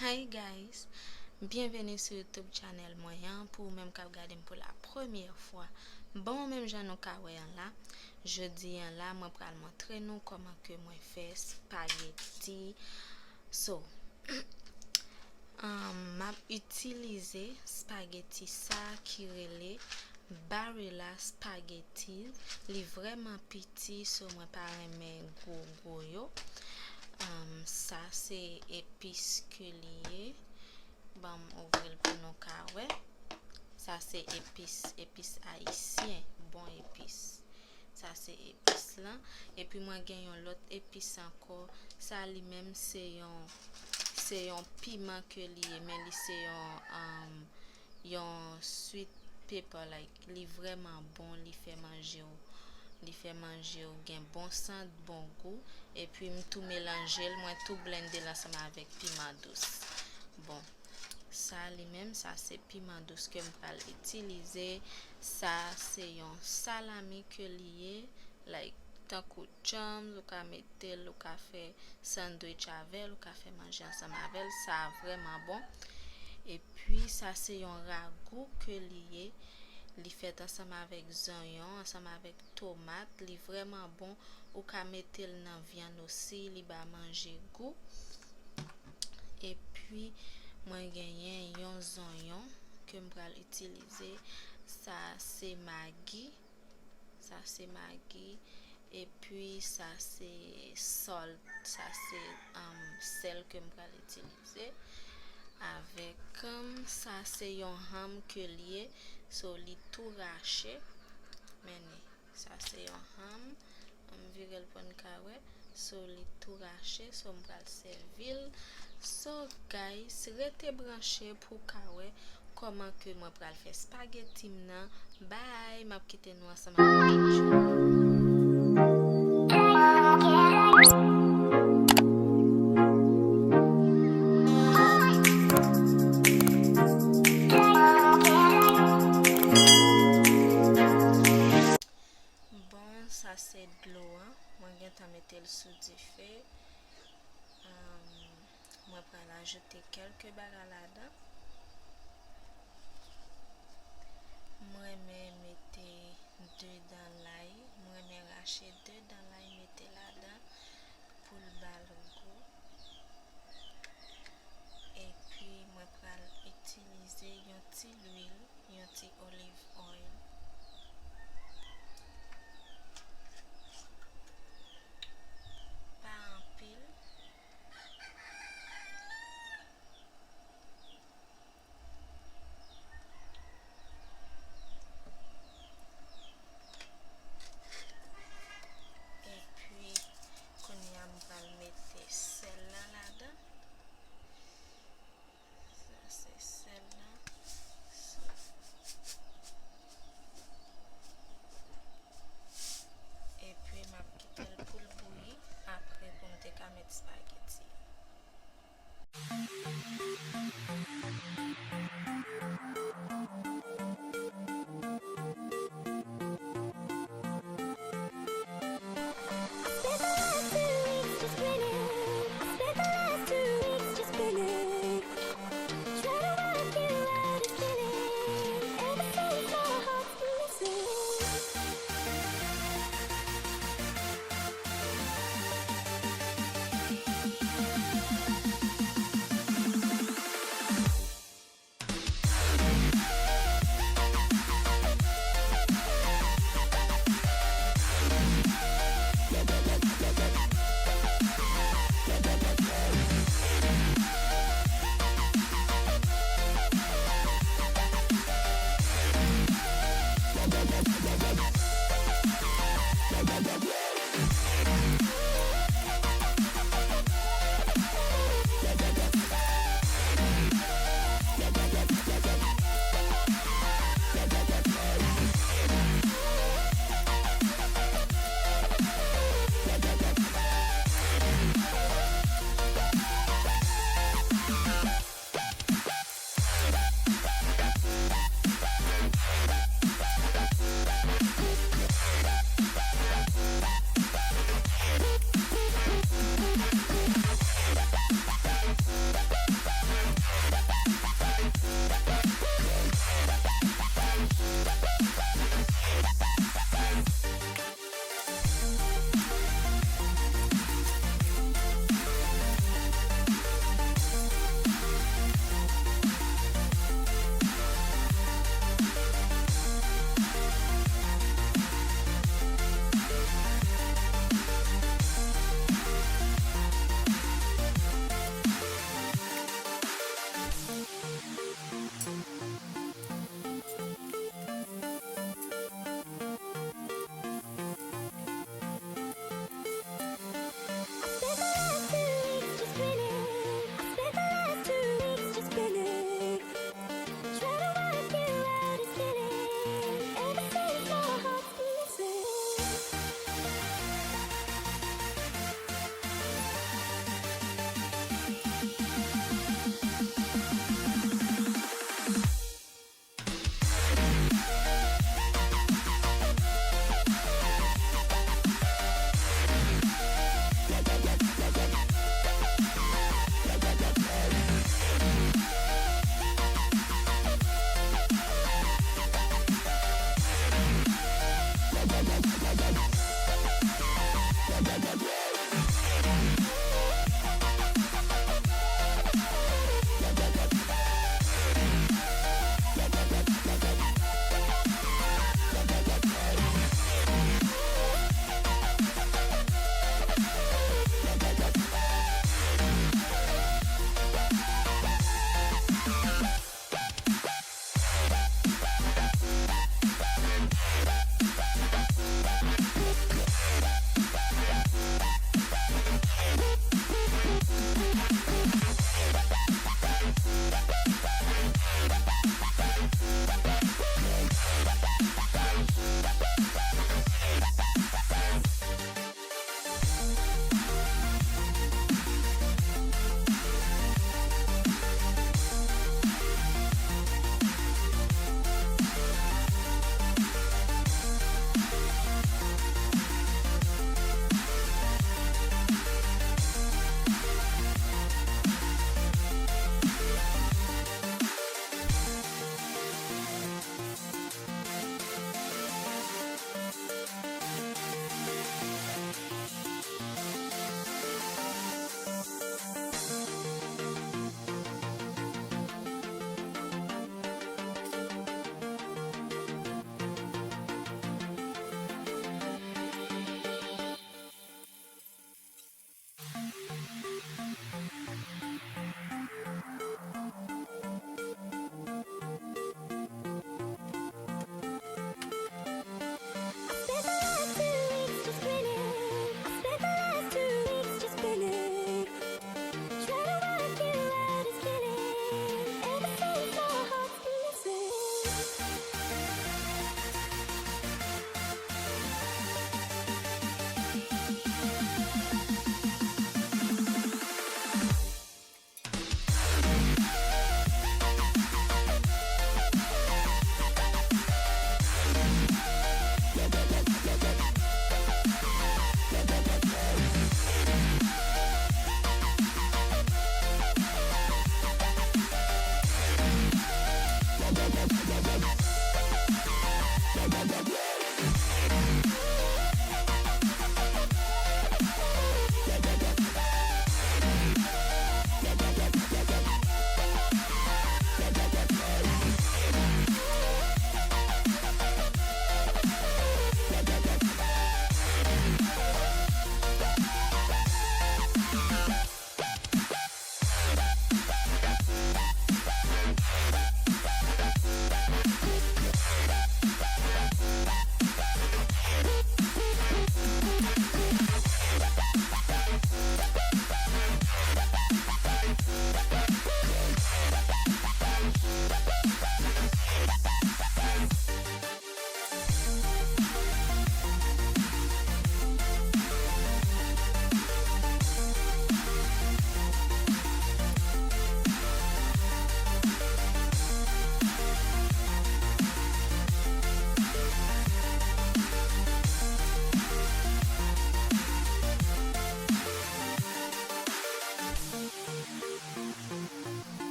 Hi guys, bienvenue sur YouTube channel moyen pour même qu'à regarder pour la première fois. Bon même j'en ai là. Je dis là, moi pour montrer nous comment que moi fais spaghetti. So, m'a utilisé spaghetti ça qui relait Barilla spaghetti. Li vraiment petit, so moi pas aimer gros yo. Ça c'est épice que lié. Bon, ouvrir pour nos carrés. Ça c'est épice haïtien, bon épice. Ça c'est épice là. Et puis moi gagne l'autre épice encore. Ça lui-même c'est un piment que lié, mais c'est un sweet pepper like, li vraiment bon, li fait manger au gain bon sang, bon goût et puis tout mélanger, moi tout blender ensemble avec piment douce. Bon, ça lui-même ça c'est piment douce que je vais utiliser. Ça c'est un salami que lié like tant que jam, ou ka mettre ou ka fait sandwich avec, ou ka fait manger ensemble avec, ça vraiment bon. Et puis ça c'est un ragoût que lié li fait ensemble avec oignon, ensemble avec tomate, li vraiment bon. Ou ka mettre dans viande aussi, li ba manger goût. Et puis moi gagné un oignon que m'pral utiliser. Ça c'est Maggi. Ça c'est Maggi. Et puis ça c'est salt. Ça c'est sel que m'pral utiliser. Avec ça c'est un ham que lié so li tout raché mais ça c'est un ham on vire le pon carré so li tout raché so on va servir. So guys restez branché pour carré comment que moi pral faire spaghetti nan. Bye, m'a quitter nous ensemble bon, ça c'est de l'eau, hein. Moi je vais mettre le sous du feu. Moi je vais ajouter quelques bagages là-dedans. Moi je mettre deux dans l'ail. Moi je racher deux dans l'ail, mettre là-dedans pour le bal goût. Et puis moi je vais utiliser un petit huile, un petit olive oil.